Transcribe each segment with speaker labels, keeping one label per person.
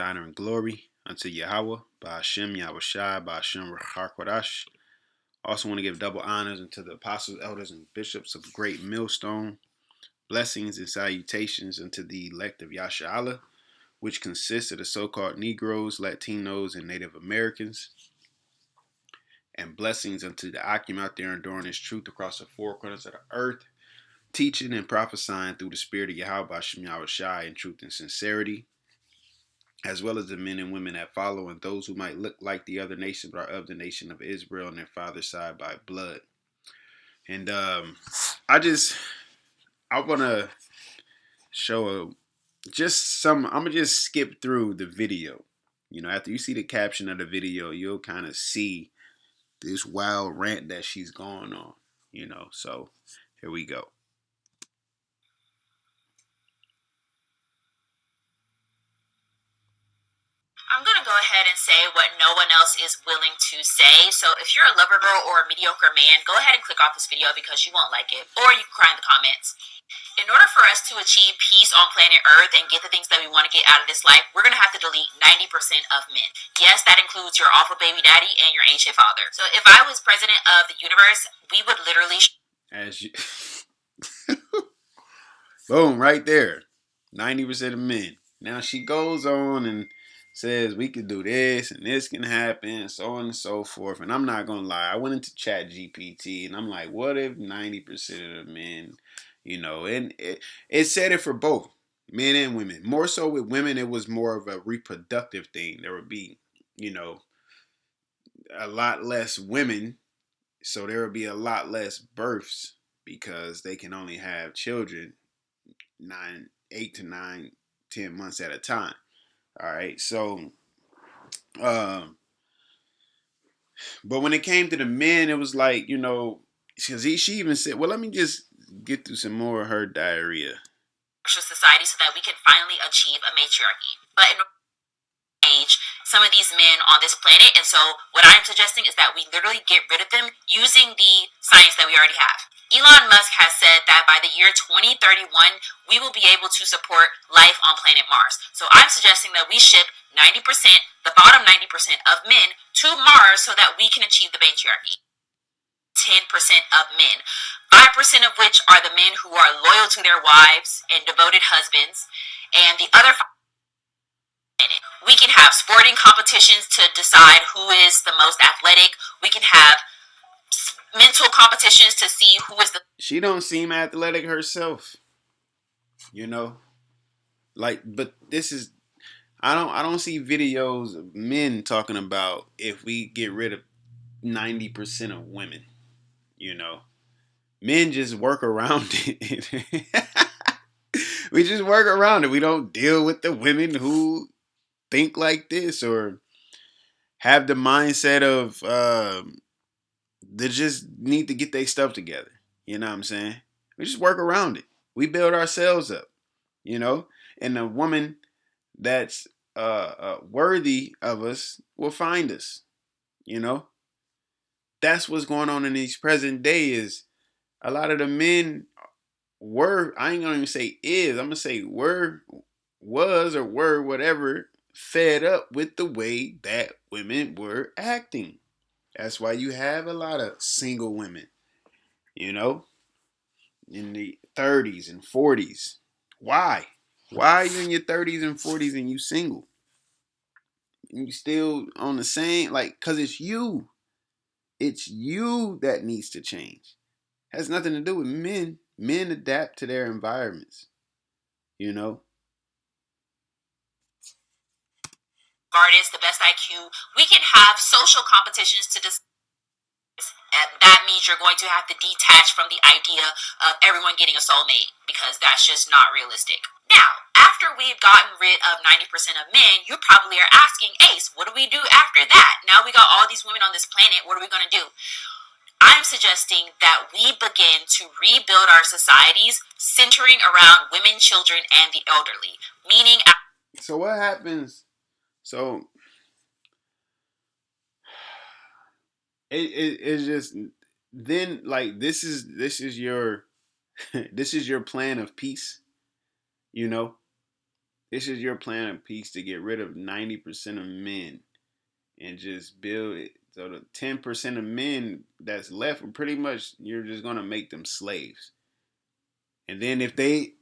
Speaker 1: Honor and glory unto YAHAWAH, BAHASHAM, YAHAWASHI, BAHASHAM, QADASH. Also want to give double honors unto the apostles, elders, and bishops of Great Millstone. Blessings and salutations unto the elect of Yasha, which consists of the so-called Negroes, Latinos, and Native Americans. And blessings unto the Akim out there enduring his truth across the four corners of the earth, teaching and prophesying through the spirit of Yahweh, Bashem, Yahawashi, in truth and sincerity, as well as the men and women that follow, and those who might look like the other nations but are of the nation of Israel on their father's side by blood. And I want to show I'm gonna just skip through the video. After you see the caption of the video, you'll kind of see this wild rant that she's going on. So here we go.
Speaker 2: I'm going to go ahead and say what no one else is willing to say. So if you're a lover girl or a mediocre man, go ahead and click off this video because you won't like it, or you can cry in the comments. In order for us to achieve peace on planet Earth and get the things that we want to get out of this life, we're going to have to delete 90% of men. Yes, that includes your awful baby daddy and your ancient father. So if I was president of the universe, we would literally...
Speaker 1: As you... Boom, right there. 90% of men. Now she goes on and says we could do this and this can happen, so on and so forth. And I'm not gonna lie, I went into Chat GPT and I'm like, what if 90% of the men, and it said it for both men and women. More so with women, it was more of a reproductive thing. There would be, a lot less women, so there would be a lot less births because they can only have children 8 to 9, 10 months at a time. All right, so, but when it came to the men, it was like, because she even said, well, let me just get through some more of her diarrhea.
Speaker 2: Society so that we can finally achieve a matriarchy. But in age some of these men on this planet, and so what I'm suggesting is that we literally get rid of them using the science that we already have. Elon Musk has said that by the year 2031, we will be able to support life on planet Mars. So I'm suggesting that we ship 90%, the bottom 90% of men to Mars so that we can achieve the matriarchy. 10% of men, 5% of which are the men who are loyal to their wives and devoted husbands, and the other 5%, we can have sporting competitions to decide who is the most athletic. We can have mental competitions to see who is the...
Speaker 1: She don't seem athletic herself, but this is, I don't see videos of men talking about if we get rid of 90% of women. Men just work around it. We just work around it. We don't deal with the women who think like this or have the mindset of they just need to get their stuff together. You know what I'm saying? We just work around it. We build ourselves up, and a woman that's worthy of us will find us. That's what's going on in these present day is a lot of the men I ain't gonna even say is, I'm gonna say was or were whatever, fed up with the way that women were acting. That's why you have a lot of single women, in the 30s and 40s. Why? Why are you in your 30s and 40s and you single? And you still on the same, because it's you. It's you that needs to change. It has nothing to do with men. Men adapt to their environments,
Speaker 2: Artists, the best IQ. We can have social competitions to discuss. And that means you're going to have to detach from the idea of everyone getting a soulmate because that's just not realistic. Now, after we've gotten rid of 90% of men, you probably are asking, Ace, what do we do after that? Now we got all these women on this planet, what are we going to do? I'm suggesting that we begin to rebuild our societies centering around women, children, and the elderly. Meaning...
Speaker 1: So what happens? So it's just then this is your this is your plan of peace, This is your plan of peace to get rid of 90% of men and just build it. So the 10% of men that's left, pretty much you're just gonna make them slaves. And then if they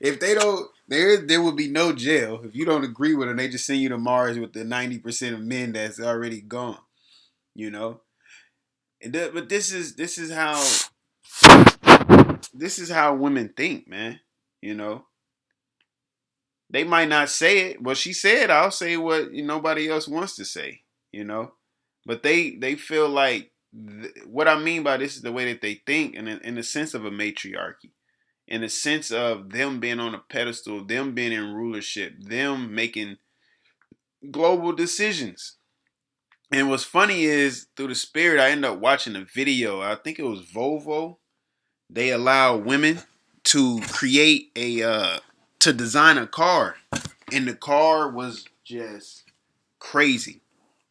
Speaker 1: if they don't, there will be no jail. If you don't agree with them, they just send you to Mars with the 90% of men that's already gone. You know. But this is how women think, man. You know, they might not say it. Well, she said, "I'll say what nobody else wants to say." You know, but they feel like what I mean by this is the way that they think, and in the sense of a matriarchy, in the sense of them being on a pedestal, them being in rulership, them making global decisions. And what's funny is through the spirit, I ended up watching a video. I think it was Volvo. They allow women to create to design a car, and the car was just crazy.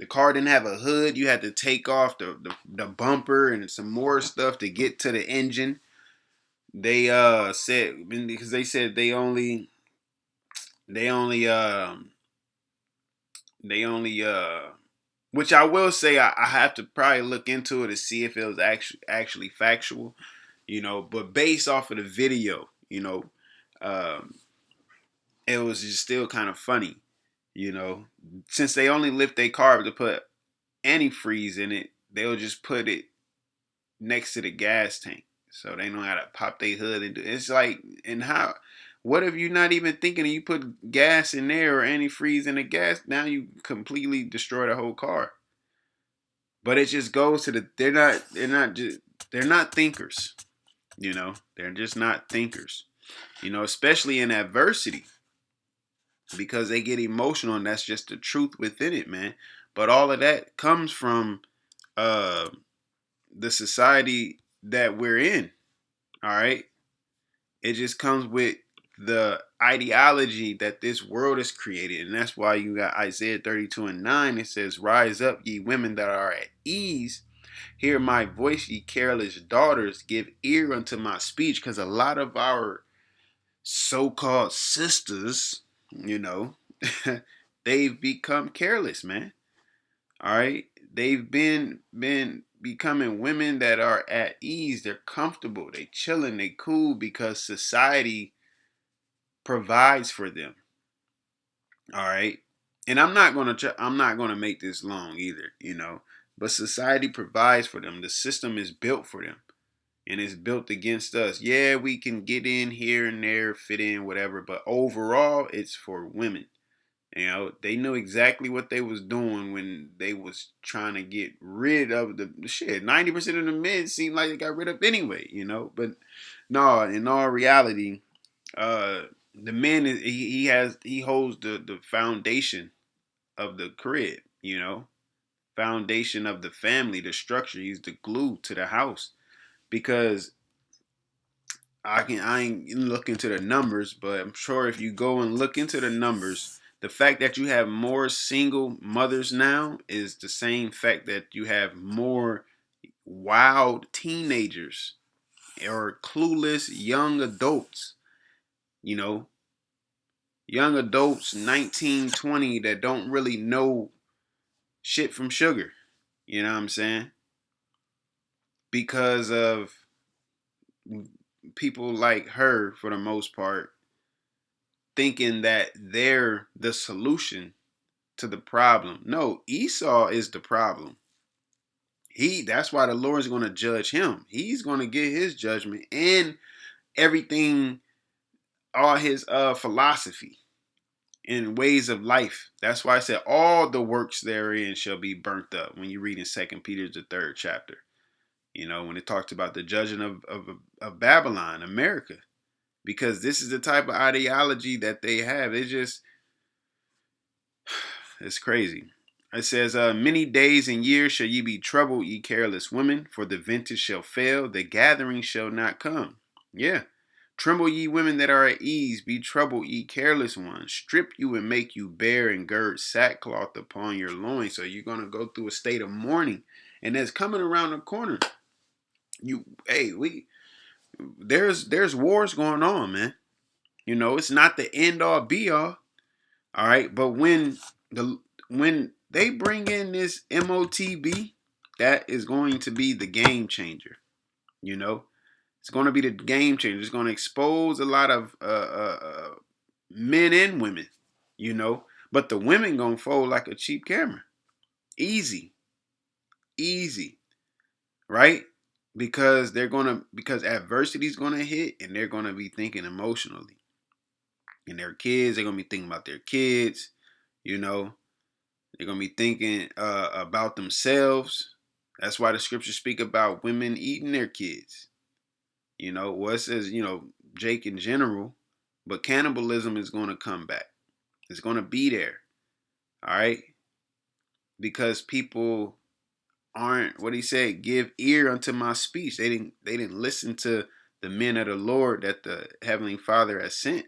Speaker 1: The car didn't have a hood. You had to take off the bumper and some more stuff to get to the engine. They said because they said they only they only which I will say I have to probably look into it to see if it was actually factual, but based off of the video, um, it was just still kind of funny, you know, since they only lift their carb to put antifreeze in it, they'll just put it next to the gas tank, so they know how to pop their hood and do. It's like, and how? What if you're not even thinking? You put gas in there or antifreeze in the gas, now you completely destroy the whole car. But it just goes to they're not thinkers. They're just not thinkers. Especially in adversity, because they get emotional, and that's just the truth within it, man. But all of that comes from uh the society that we're in. All right, it just comes with the ideology that this world is created, and that's why you got Isaiah 32:9. It says, "Rise up, ye women that are at ease. Hear my voice, ye careless daughters. Give ear unto my speech." Because a lot of our so-called sisters, you know, they've become careless, man. All right, they've been becoming women that are at ease. They're comfortable. They chilling. They cool because society provides for them. All right, and I'm not gonna make this long either. But society provides for them. The system is built for them, and it's built against us. Yeah, we can get in here and there, fit in, whatever, but overall, it's for women. They knew exactly what they was doing when they was trying to get rid of the shit. 90% of the men seemed like they got rid of anyway. But no, in all reality, the man is he holds the foundation of the crib. Foundation of the family, the structure. He's the glue to the house, because I ain't look into the numbers, but I'm sure if you go and look into the numbers, the fact that you have more single mothers now is the same fact that you have more wild teenagers or clueless young adults, you know, young adults 19, 20 that don't really know shit from sugar. You know what I'm saying? Because of people like her, for the most part, thinking that they're the solution to the problem. No, Esau is the problem. That's why the Lord's going to judge him. He's going to get his judgment and everything, all his philosophy and ways of life. That's why I said all the works therein shall be burnt up, when you read in Second Peter, the 3rd chapter. When it talks about the judging of Babylon, America. Because this is the type of ideology that they have. It's crazy. It says, many days and years shall ye be troubled, ye careless women, for the vintage shall fail, the gathering shall not come. Yeah. Tremble, ye women that are at ease, be troubled, ye careless ones. Strip you and make you bare, and gird sackcloth upon your loins. So you're gonna go through a state of mourning, and that's coming around the corner. There's wars going on, man. You know, it's not the end all be all. All right, but when they bring in this MOTB, that is going to be the game changer. You know, it's going to be the game changer. It's going to expose a lot of men and women. You know, but the women gonna fold like a cheap camera. Easy, easy, right? Because adversity is gonna hit, and they're gonna be thinking emotionally, and their kids, they're gonna be thinking about their kids. You know, they're gonna be thinking about themselves. That's why the scriptures speak about women eating their kids. You know, well, it says, Jake in general, but cannibalism is gonna come back. It's gonna be there. All right, because people aren't, what he said, give ear unto my speech. They didn't listen to the men of the Lord that the Heavenly Father has sent,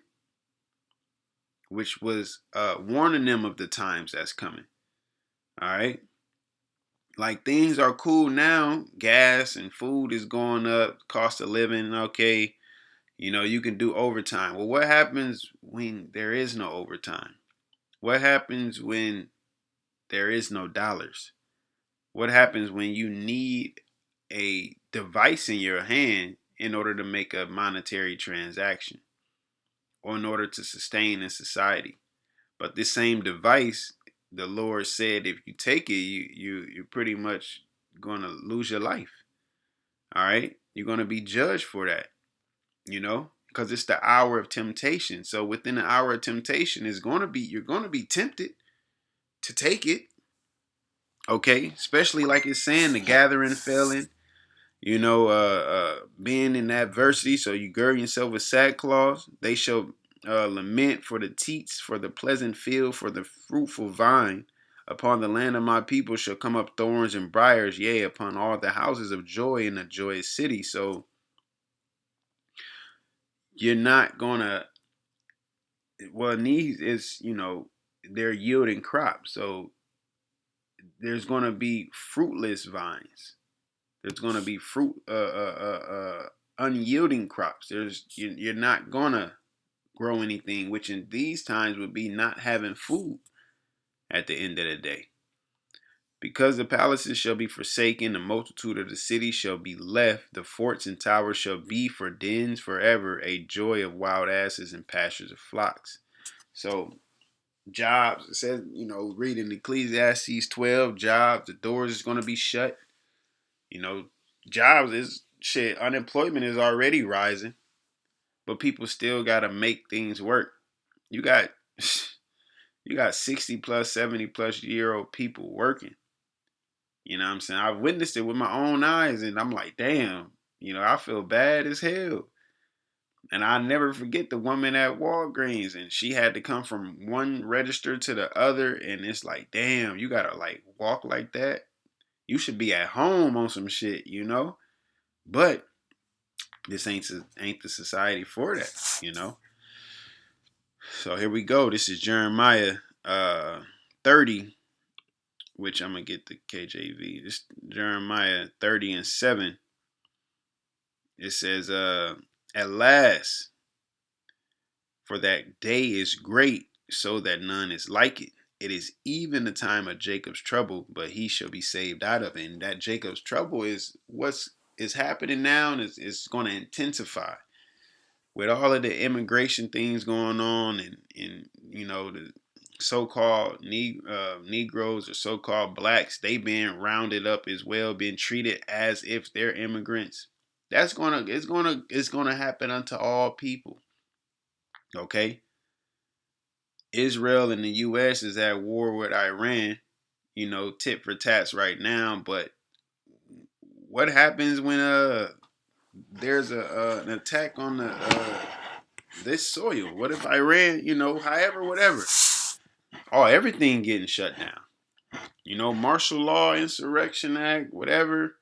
Speaker 1: which was warning them of the times that's coming. All right. Like, things are cool now. Gas and food is going up, cost of living, okay. You can do overtime. Well, what happens when there is no overtime? What happens when there is no dollars? What happens when you need a device in your hand in order to make a monetary transaction or in order to sustain in society? But this same device, the Lord said, if you take it, you're pretty much gonna lose your life. All right, you're gonna be judged for that. Because it's the hour of temptation. So within the hour of temptation, you're gonna be tempted to take it. Okay, especially like it's saying, the gathering failing. Being in adversity, so you gird yourself with sackcloth. They shall lament for the teats, for the pleasant field, for the fruitful vine. Upon the land of my people shall come up thorns and briars, yea, upon all the houses of joy in a joyous city. So you're not gonna, well, needs is, they're yielding crops. So there's gonna be fruitless vines. There's going to be unyielding crops. You're not gonna grow anything, which in these times would be not having food at the end of the day. Because the palaces shall be forsaken, the multitude of the cities shall be left, the forts and towers shall be for dens forever, a joy of wild asses and pastures of flocks. So jobs, it says, reading Ecclesiastes 12, jobs, the doors is going to be shut. You know, jobs is shit. Unemployment is already rising, but people still gotta make things work. You got you got 60 plus, 70 plus year old people working. You know what I'm saying? I've witnessed it with my own eyes, and I'm like, damn, I feel bad as hell. And I never forget the woman at Walgreens, and she had to come from one register to the other, and it's like, damn, you gotta like walk like that. You should be at home on some shit. But this ain't the society for that. So here we go. This is Jeremiah 30, which I'm gonna get the KJV. This Jeremiah 30:7. It says, at last, for that day is great, so that none is like it. It is even the time of Jacob's trouble, but he shall be saved out of it. And that Jacob's trouble is what's is happening now, and is going to intensify with all of the immigration things going on, and the so-called Negroes or so-called blacks, they being rounded up as well, being treated as if they're immigrants. It's gonna happen unto all people. Okay, Israel and the U.S. is at war with Iran. Tit for tats right now. But what happens when there's an attack on the this soil? What if Iran, however, whatever, everything getting shut down? Martial law, insurrection act, whatever.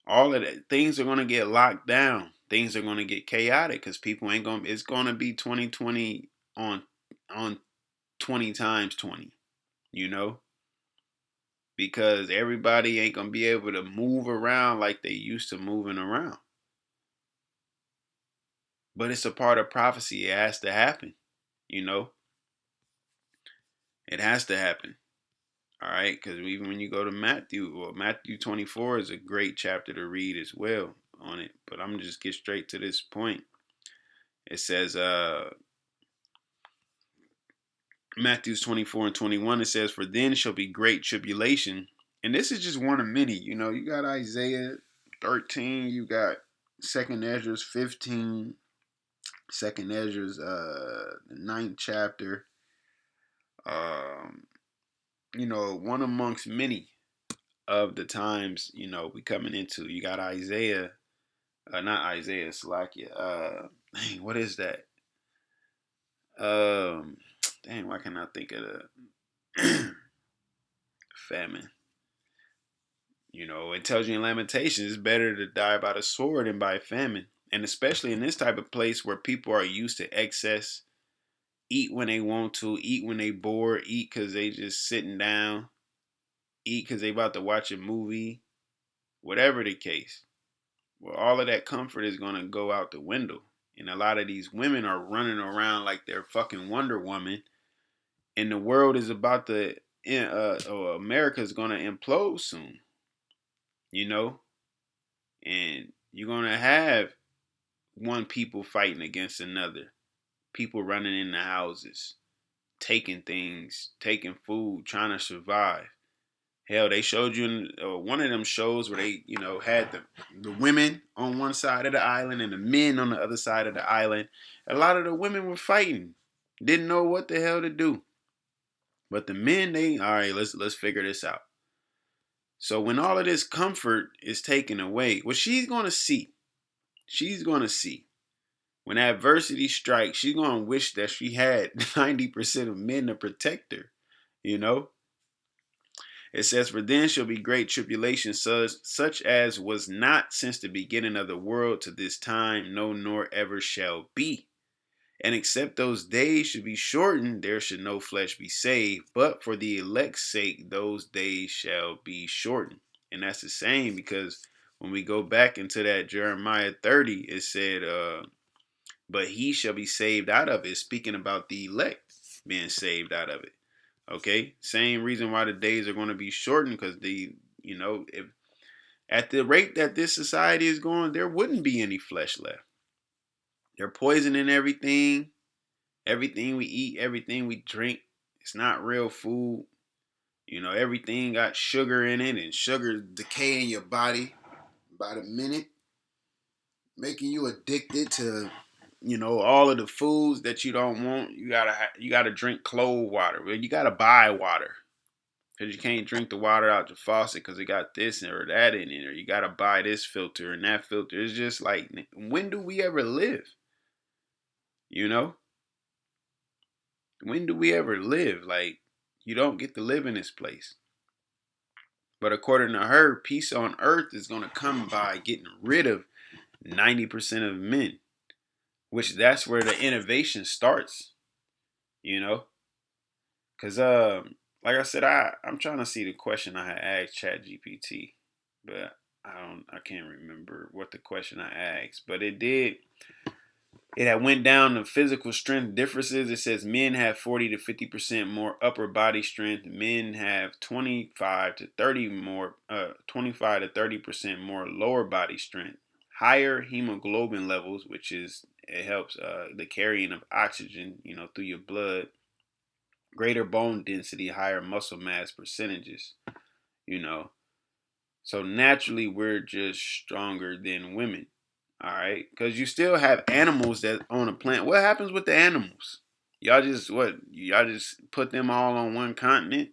Speaker 1: All of that, things are gonna get locked down. Things are gonna get chaotic because people ain't gonna. It's gonna be 2020 on 20 times 20. You know, because everybody ain't gonna be able to move around like they used to moving around. But it's a part of prophecy. It has to happen. You know, it has to happen. All right, because even when you go to Matthew, well, Matthew 24 is a great chapter to read as well on it. But I'm gonna just get straight to this point. It says, Matthew 24 and 21, it says, "For then shall be great tribulation." And this is just one of many. You know, you got Isaiah 13, you got Second Ezra's 15, Second Ezra's the ninth chapter. Um, you know, one amongst many of the times, you know, we coming into. You got Isaiah, not Isaiah, Slakia. Dang, what is that? Um, dang, why can't I think of the famine? You know, it tells you in Lamentations it's better to die by the sword than by famine. And especially in this type of place where people are used to excess, eat when they want to, eat when they bored, eat because they just sitting down, eat because they about to watch a movie, whatever the case. Well, all of that comfort is going to go out the window. And a lot of these women are running around like they're fucking Wonder Woman. And the world is about to, America's going to implode soon, you know? And you're going to have one people fighting against another. People running in the houses, taking things, taking food, trying to survive. Hell, they showed you in one of them shows where they, you know, had the women on one side of the island and the men on the other side of the island. A lot of the women were fighting, didn't know what the hell to do. But the men, they, all right, let's figure this out. So when all of this comfort is taken away, what she's gonna see, she's gonna see when adversity strikes, she's gonna wish that she had 90% of men to protect her. You know, it says, "For then shall be great tribulation, such as was not since the beginning of the world to this time, no, nor ever shall be. And except those days should be shortened, there should no flesh be saved. But for the elect's sake, those days shall be shortened." And that's the same because when we go back into that Jeremiah 30, it said, "But he shall be saved out of it," speaking about the elect being saved out of it. Okay, same reason why the days are going to be shortened, because you know, if at the rate that this society is going, there wouldn't be any flesh left. They're poisoning everything, everything we eat, everything we drink. It's not real food. You know, everything got sugar in it, and sugar decay in your body by the minute, making you addicted to, you know, all of the foods that you don't want. You gotta drink cold water. Well, you gotta buy water because you can't drink the water out the faucet because it got this or that in it, or you gotta buy this filter and that filter. It's just like, when do we ever live? You know, when do we ever live? Like, you don't get to live in this place. But according to her, peace on earth is gonna come by getting rid of 90% of men, which that's where the innovation starts. You know, because like I said, I'm trying to see the question I had asked ChatGPT, but I can't remember what the question I asked, but it had went down to physical strength differences. It says men have 40 to 50% more upper body strength. Men have 25 to 30% more lower body strength. Higher hemoglobin levels, which is, it helps the carrying of oxygen, you know, through your blood. Greater bone density, higher muscle mass percentages, you know. So naturally, we're just stronger than women. All right, because you still have animals that on a plant. What happens with the animals? Y'all just put them all on one continent?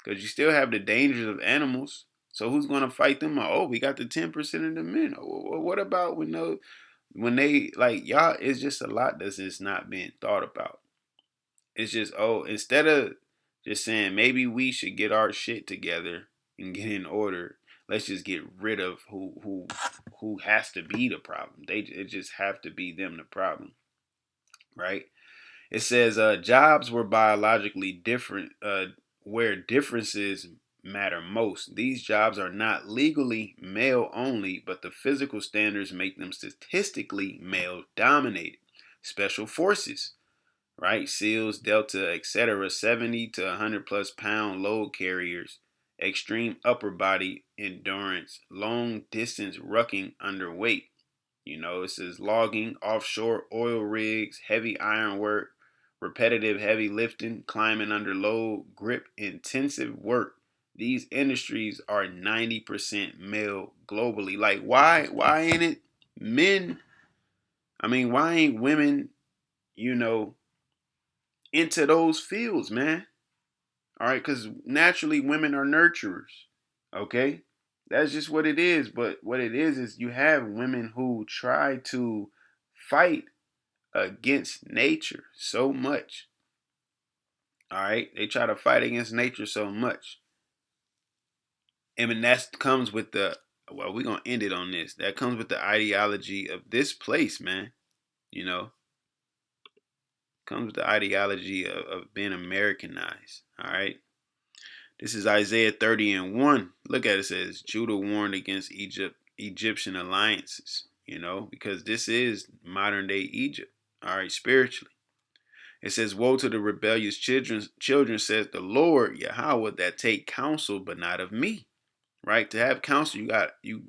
Speaker 1: Because you still have the dangers of animals. So who's gonna fight them? Oh, we got the 10% of the men. What about when they like y'all? It's just a lot that's just not being thought about. It's just, instead of just saying maybe we should get our shit together and get in order, let's just get rid of who has to be the problem. It just have to be them the problem, right? It says jobs were biologically different, where differences matter most. These jobs are not legally male only, but the physical standards make them statistically male dominated. Special forces, right? SEALs, Delta, etc., 70 to 100 plus pound load carriers, extreme upper body endurance, long distance rucking underweight. It says logging, offshore oil rigs, heavy iron work, repetitive heavy lifting, climbing under load, grip intensive work. These industries are 90% male globally. Like why ain't it men? I mean, why ain't women, you know, into those fields, man? All right, because naturally women are nurturers. Okay, that's just what it is. But what it is you have women who try to fight against nature so much. All right, they try to fight against nature so much. I mean, that comes with the, well, we're gonna end it on this. That comes with the ideology of this place, man. You know, comes with the ideology of being Americanized. All right. This is Isaiah 30:1. Look at it. It says Judah warned against Egyptian alliances, because this is modern day Egypt. All right, spiritually. It says, woe to the rebellious children, says the Lord Yahweh, that take counsel, but not of me. Right? To have counsel, you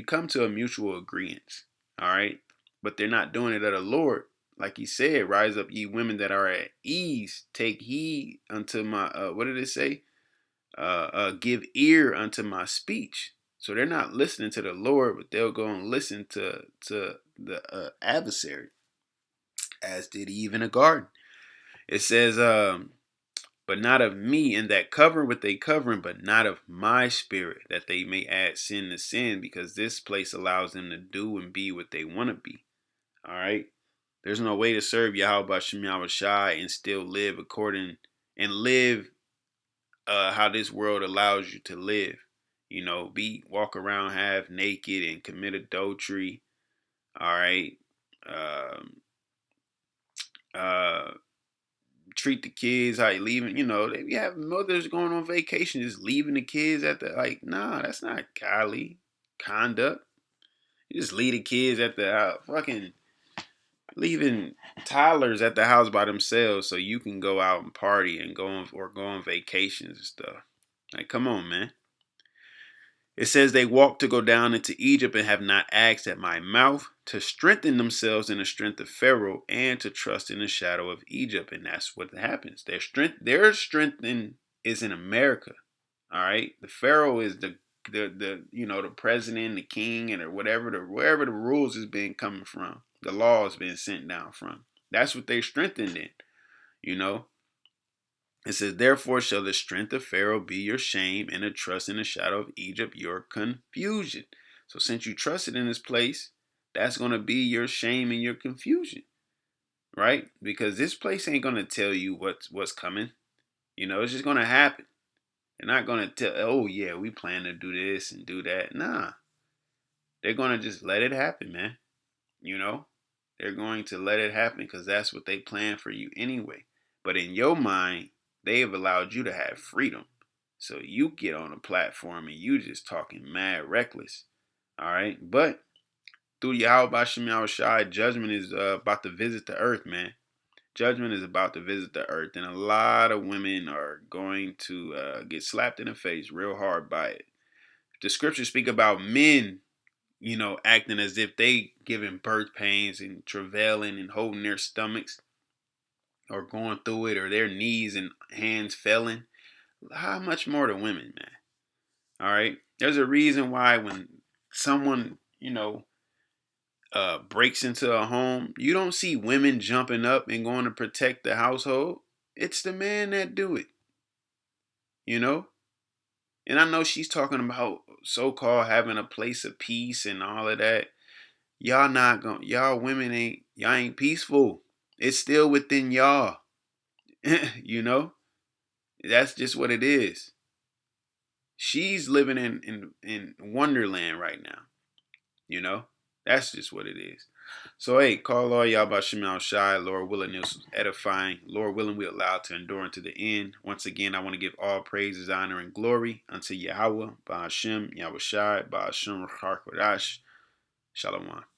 Speaker 1: come to a mutual agreement. All right. But they're not doing it of the Lord. Like he said, rise up, ye women that are at ease, take heed unto my what did it say? Give ear unto my speech. So they're not listening to the Lord, but they'll go and listen to the adversary, as did Eve in a garden. It says, but not of me, and that cover with a covering, but not of my spirit, that they may add sin to sin, because this place allows them to do and be what they want to be. All right. There's no way to serve YAHAWASHI and still live how this world allows you to live. Walk around half naked and commit adultery. All right. Um, uh, treat the kids how you leaving. They have mothers going on vacation, just leaving the kids at the, like, nah, that's not godly conduct. You just leave the kids at the house, fucking leaving toddlers at the house by themselves so you can go out and party and go on vacations and stuff. Like, come on, man. It says they walk to go down into Egypt and have not asked at my mouth, to strengthen themselves in the strength of Pharaoh and to trust in the shadow of Egypt. And that's what happens. Their strength is in America. All right. The Pharaoh is the president, the king, and wherever the rules is being coming from, the law is being sent down from. That's what they strengthened in. You know, It says, therefore shall the strength of Pharaoh be your shame, and the trust in the shadow of Egypt your confusion. So since you trusted in this place, that's going to be your shame and your confusion, right? Because this place ain't going to tell you what's coming. It's just going to happen. They're not going to tell, oh yeah, we plan to do this and do that. Nah, they're going to just let it happen, man. You know, they're going to let it happen because that's what they plan for you anyway. But in your mind, they have allowed you to have freedom. So you get on a platform and you just talking mad reckless. All right. But through YAHAWASHI, judgment is about to visit the earth, man. Judgment is about to visit the earth. And a lot of women are going to get slapped in the face real hard by it. The scriptures speak about men, acting as if they giving birth pains and travailing and holding their stomachs or going through it, or their knees and hands failing. How much more to women, man? All right. There's a reason why when someone, breaks into a home, you don't see women jumping up and going to protect the household. It's the man that do it, you know? And I know she's talking about so-called having a place of peace and all of that. Y'all women ain't peaceful. It's still within y'all. you know? That's just what it is. She's living in Wonderland right now. That's just what it is. So, hey, call Lord Yahawashim Yahawashi. Lord willing, this was edifying. Lord willing, we allow it to endure unto the end. Once again, I want to give all praises, honor, and glory unto Yahawah, BAHASHAM, Yahawashi, BAHASHAM, QADASH. Shalom.